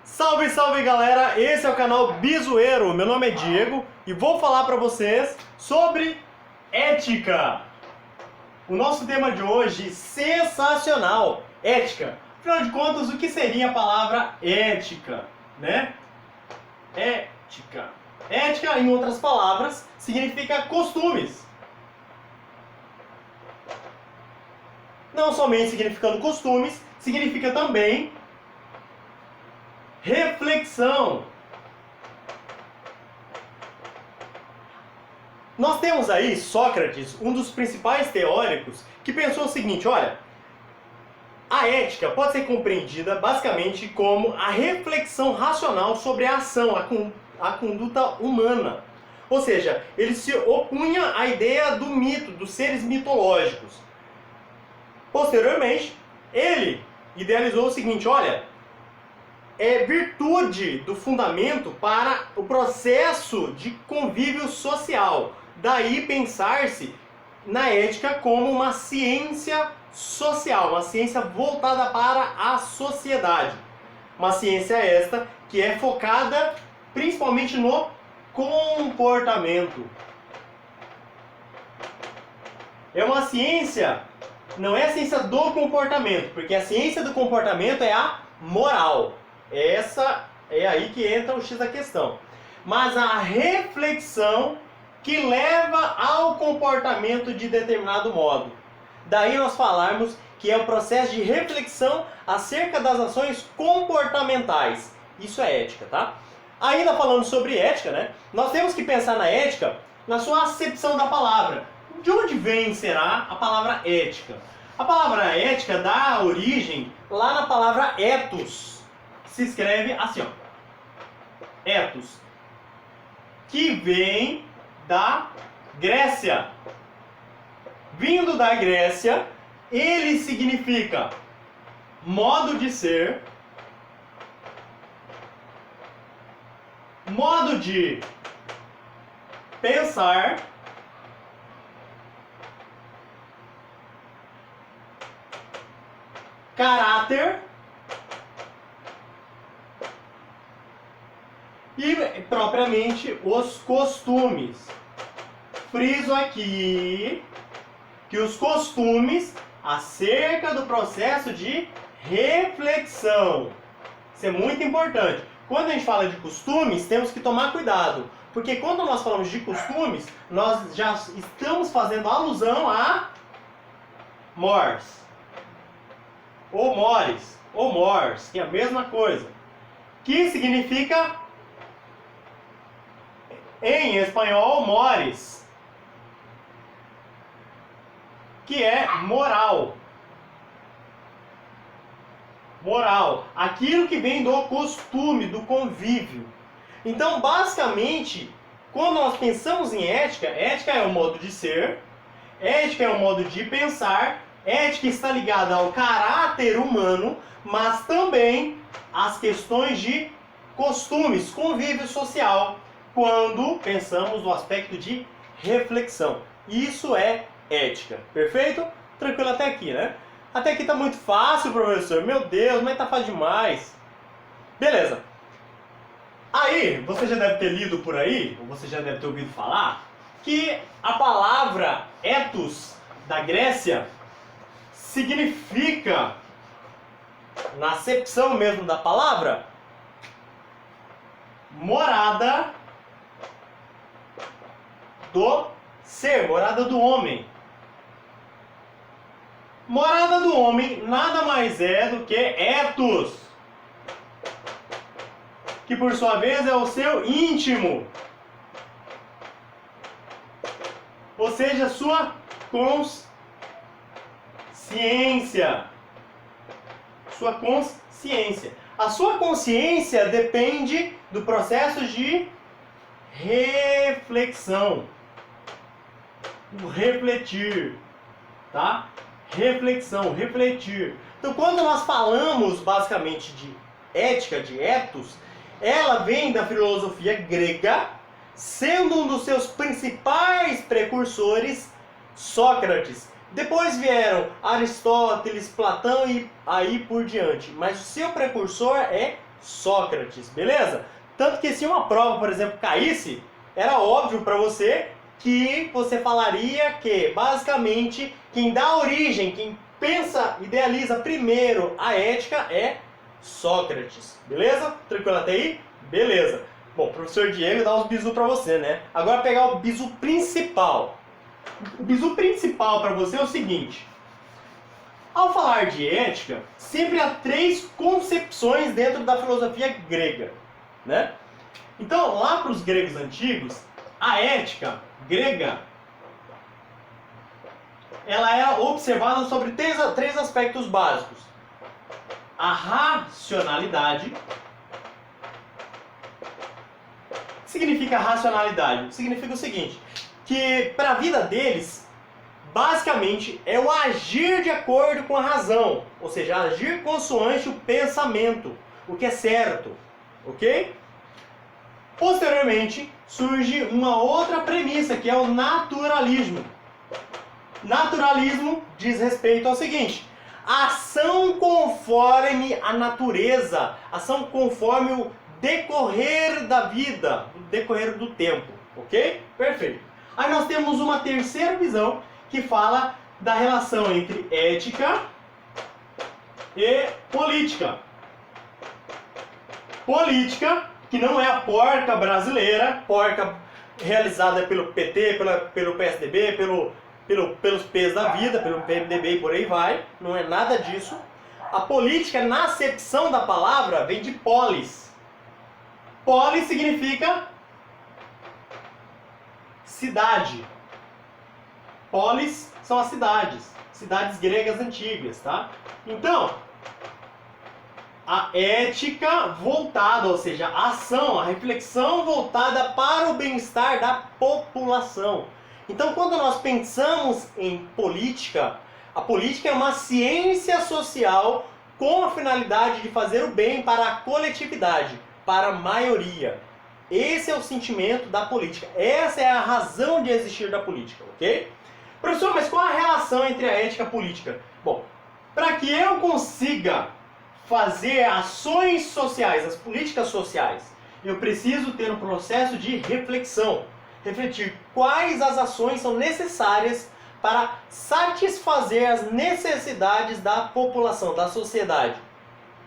Salve, salve galera! Esse é o canal Bizoeiro. Meu nome é Diego e vou falar para vocês sobre ética. O nosso tema de hoje, sensacional, ética. Afinal de contas, o que seria a palavra ética, né? Ética. Ética, em outras palavras, significa costumes. Não somente significando costumes, significa também reflexão. Nós temos aí Sócrates, um dos principais teóricos, que pensou o seguinte: olha, a ética pode ser compreendida basicamente como a reflexão racional sobre a ação, a conduta humana. Ou seja, ele se opunha à ideia do mito, dos seres mitológicos. Posteriormente, ele idealizou o seguinte: olha, é virtude do fundamento para o processo de convívio social. Daí pensar-se na ética como uma ciência social, uma ciência voltada para a sociedade. Uma ciência esta que é focada principalmente no comportamento. É uma ciência, não é a ciência do comportamento, porque a ciência do comportamento é a moral. Essa é aí que entra o X da questão. Mas a reflexão que leva ao comportamento de determinado modo. Daí nós falarmos que é o processo de reflexão acerca das ações comportamentais. Isso é ética, tá? Ainda falando sobre ética, né? Nós temos que pensar na ética na sua acepção da palavra. De onde vem, será, a palavra ética? A palavra ética dá origem lá na palavra ethos. Se escreve assim, ó, ethos, que vem da Grécia. Vindo da Grécia, ele significa modo de ser, modo de pensar, caráter e propriamente os costumes. Friso aqui que os costumes acerca do processo de reflexão. Isso é muito importante. Quando a gente fala de costumes, temos que tomar cuidado, porque quando nós falamos de costumes, nós já estamos fazendo alusão a mores, ou mores, ou mores, que é a mesma coisa, que significa em espanhol mores, que é moral. Moral, aquilo que vem do costume, do convívio. Então, basicamente, quando nós pensamos em ética, ética é um modo de ser, ética é um modo de pensar, ética está ligada ao caráter humano, mas também às questões de costumes, convívio social, quando pensamos no aspecto de reflexão. Isso é ética. Perfeito? Tranquilo até aqui, né? Até aqui tá muito fácil, professor. Meu Deus, mas tá fácil demais. Beleza. Aí, você já deve ter lido por aí, ou você já deve ter ouvido falar, que a palavra ethos da Grécia significa, na acepção mesmo da palavra, morada do ser, morada do homem. Morada do homem nada mais é do que ethos, que por sua vez é o seu íntimo, ou seja, sua consciência. Sua consciência. A sua consciência depende do processo de reflexão. O refletir, tá? Reflexão, refletir. Então, quando nós falamos basicamente de ética, de ethos, ela vem da filosofia grega, sendo um dos seus principais precursores Sócrates. Depois vieram Aristóteles, Platão e aí por diante. Mas o seu precursor é Sócrates, beleza? Tanto que se uma prova, por exemplo, caísse, era óbvio para você que você falaria que, basicamente, quem dá origem, quem pensa, idealiza primeiro a ética é Sócrates, beleza? Tranquilo até aí? Beleza. Bom, professor Diego dá uns bizu para você, né? Agora pegar o bizu principal. O bizu principal para você é o seguinte. Ao falar de ética, sempre há três concepções dentro da filosofia grega, né? Então, lá para os gregos antigos, a ética grega ela era observada sobre três aspectos básicos. A racionalidade. O que significa racionalidade? Significa o seguinte, que para a vida deles, basicamente, é o agir de acordo com a razão, ou seja, agir consoante o pensamento, o que é certo, ok? Posteriormente, surge uma outra premissa, que é o naturalismo. Naturalismo diz respeito ao seguinte, ação conforme a natureza, ação conforme o decorrer da vida, o decorrer do tempo, ok? Perfeito. Aí nós temos uma terceira visão, que fala da relação entre ética e política. Política, que não é a porca brasileira, porca realizada pelo PT, pelo PSDB, pelos P's da vida, pelo PMDB e por aí vai, não é nada disso. A política, na acepção da palavra, vem de polis. Polis significa cidade. Polis são as cidades gregas antigas, tá? Então, a ética voltada, ou seja, a ação, a reflexão voltada para o bem-estar da população. Então, quando nós pensamos em política, a política é uma ciência social com a finalidade de fazer o bem para a coletividade, para a maioria. Esse é o sentimento da política. Essa é a razão de existir da política, ok? Professor, mas qual a relação entre a ética e a política? Bom, para que eu consiga fazer ações sociais, as políticas sociais, eu preciso ter um processo de reflexão. Refletir quais as ações são necessárias para satisfazer as necessidades da população, da sociedade.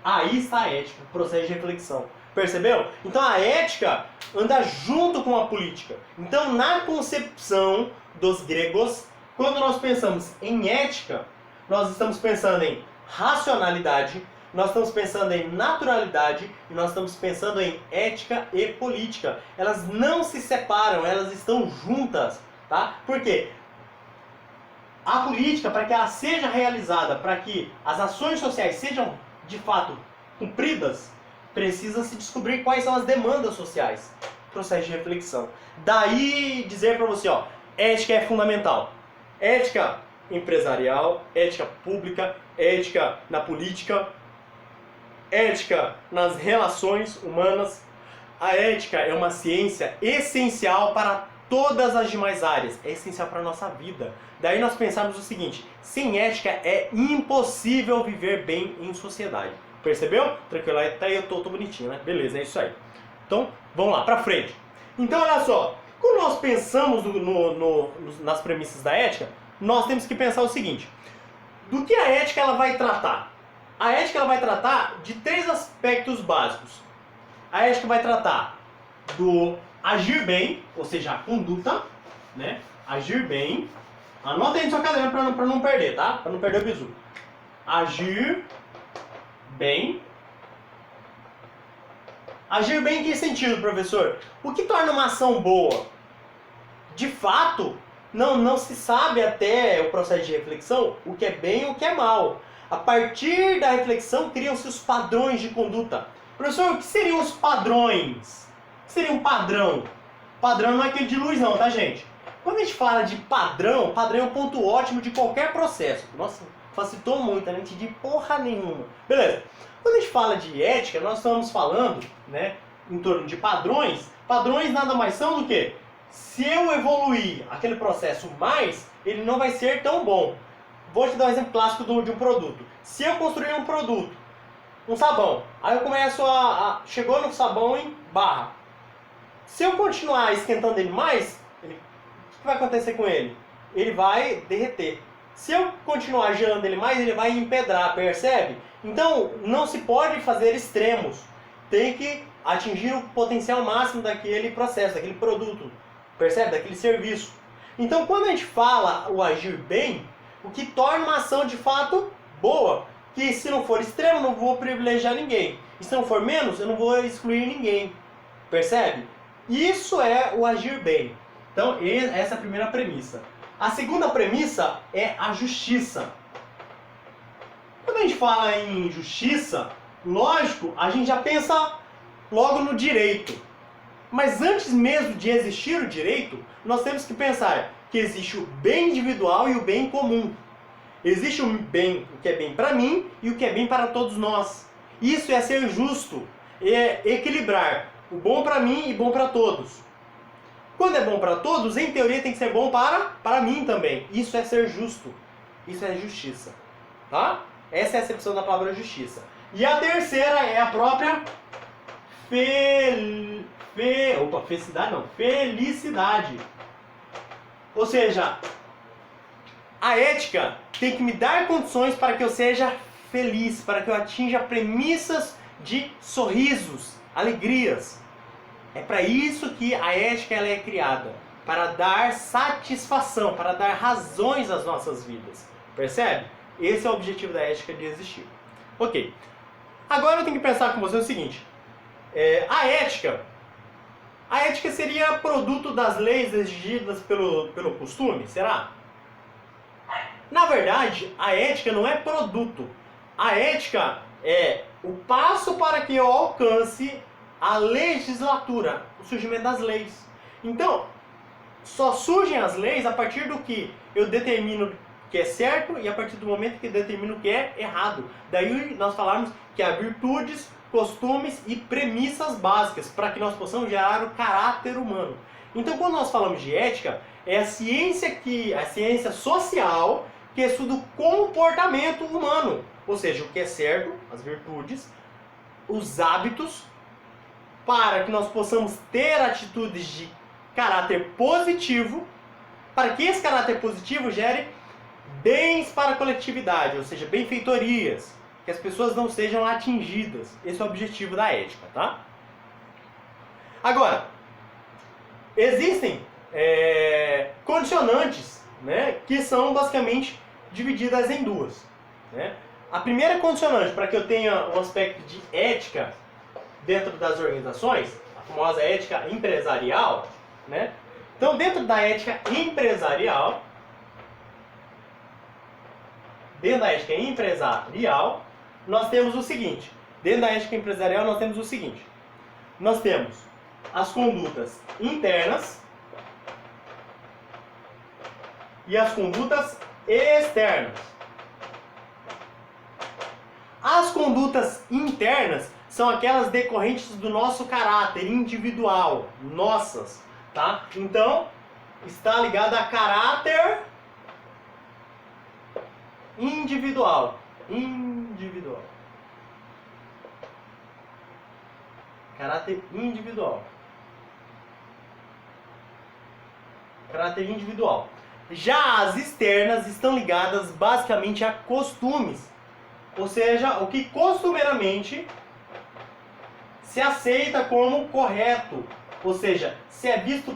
Aí está a ética, o processo de reflexão. Percebeu? Então a ética anda junto com a política. Então, na concepção dos gregos, quando nós pensamos em ética, nós estamos pensando em racionalidade, nós estamos pensando em naturalidade e nós estamos pensando em ética e política. Elas não se separam, elas estão juntas, tá? Por quê? A política, para que ela seja realizada, para que as ações sociais sejam de fato cumpridas, precisa se descobrir quais são as demandas sociais. Processo de reflexão. Daí dizer para você, ó, ética é fundamental. Ética empresarial, ética pública, ética na política, ética nas relações humanas. A ética é uma ciência essencial para todas as demais áreas. É essencial para a nossa vida. Daí nós pensamos o seguinte, sem ética é impossível viver bem em sociedade. Percebeu? Tranquilo, até aí eu tô bonitinho, né? Beleza, é isso aí. Então, vamos lá, pra frente. Então, olha só, quando nós pensamos nas premissas da ética, nós temos que pensar o seguinte, do que a ética ela vai tratar? A ética ela vai tratar de três aspectos básicos. A ética vai tratar do agir bem, ou seja, a conduta, né? Agir bem. Anota aí no seu caderno para não perder, tá? Para não perder o bizu. Agir bem. Agir bem em que sentido, professor? O que torna uma ação boa? De fato, não se sabe até o processo de reflexão o que é bem e o que é mal. A partir da reflexão criam-se os padrões de conduta. Professor, o que seriam os padrões? O que seria um padrão? Padrão não é aquele de luz não, tá gente? Quando a gente fala de padrão, padrão é um ponto ótimo de qualquer processo. Nossa, facilitou muito, eu não entendi porra nenhuma. Beleza. Quando a gente fala de ética, nós estamos falando, né, em torno de padrões. Padrões nada mais são do que, se eu evoluir aquele processo mais, ele não vai ser tão bom. Vou te dar um exemplo clássico de um produto. Se eu construir um produto um sabão. Aí eu começo chegou no sabão em barra. Se eu continuar esquentando ele mais, o que vai acontecer com ele? Ele vai derreter. Se eu continuar gelando ele mais, ele vai empedrar, percebe? Então, não se pode fazer extremos. Tem que atingir o potencial máximo daquele processo, daquele produto, percebe? Daquele serviço. Então, quando a gente fala o agir bem, o que torna uma ação de fato boa, que se não for extremo, eu não vou privilegiar ninguém. E se não for menos, eu não vou excluir ninguém. Percebe? Isso é o agir bem. Então, essa é a primeira premissa. A segunda premissa é a justiça. Quando a gente fala em justiça, lógico, a gente já pensa logo no direito. Mas antes mesmo de existir o direito, nós temos que pensar que existe o bem individual e o bem comum. Existe o que é bem para mim e o que é bem para todos nós. Isso é ser justo, é equilibrar o bom para mim e bom para todos. Quando é bom para todos, em teoria tem que ser bom para mim também. Isso é ser justo. Isso é justiça. Tá? Essa é a acepção da palavra justiça. E a terceira é a própria felicidade. Ou seja, a ética tem que me dar condições para que eu seja feliz, para que eu atinja premissas de sorrisos, alegrias. É para isso que a ética ela é criada, para dar satisfação, para dar razões às nossas vidas. Percebe? Esse é o objetivo da ética de existir. Ok. Agora eu tenho que pensar com você o seguinte. A ética seria produto das leis exigidas pelo costume? Será? Na verdade, a ética não é produto. A ética é o passo para que eu alcance a legislatura, o surgimento das leis. Então, só surgem as leis a partir do que eu determino que é certo e a partir do momento que eu determino que é errado. Daí nós falamos que há virtudes, costumes e premissas básicas para que nós possamos gerar o caráter humano. Então, quando nós falamos de ética, é a ciência social que estuda o comportamento humano, ou seja, o que é certo, as virtudes, os hábitos, para que nós possamos ter atitudes de caráter positivo, para que esse caráter positivo gere bens para a coletividade, ou seja, benfeitorias, que as pessoas não sejam atingidas. Esse é o objetivo da ética, tá? Agora, existem condicionantes, né, que são basicamente divididas em duas. Né? A primeira condicionante para que eu tenha um aspecto de ética dentro das organizações, a famosa ética empresarial, né? Então, dentro da ética empresarial, nós temos o seguinte. Nós temos as condutas internas e as condutas externas. As condutas internas são aquelas decorrentes do nosso caráter individual, nossas, tá? Então, está ligado a caráter individual. Caráter individual. Já as externas estão ligadas basicamente a costumes. Ou seja, o que costumeiramente se aceita como correto. Ou seja, se é visto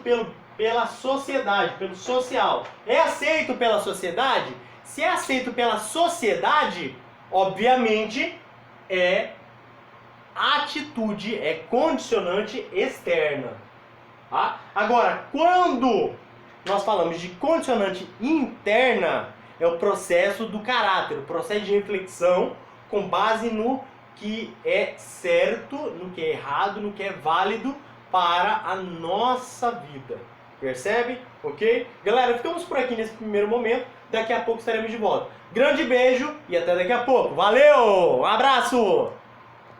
pela sociedade, pelo social. É aceito pela sociedade? Se é aceito pela sociedade, obviamente é atitude, é condicionante externa. Tá? Agora, quando nós falamos de condicionante interna, é o processo do caráter, o processo de reflexão com base no que é certo, no que é errado, no que é válido para a nossa vida. Percebe? Ok? Galera, ficamos por aqui nesse primeiro momento. Daqui a pouco estaremos de volta. Grande beijo e até daqui a pouco. Valeu! Um abraço!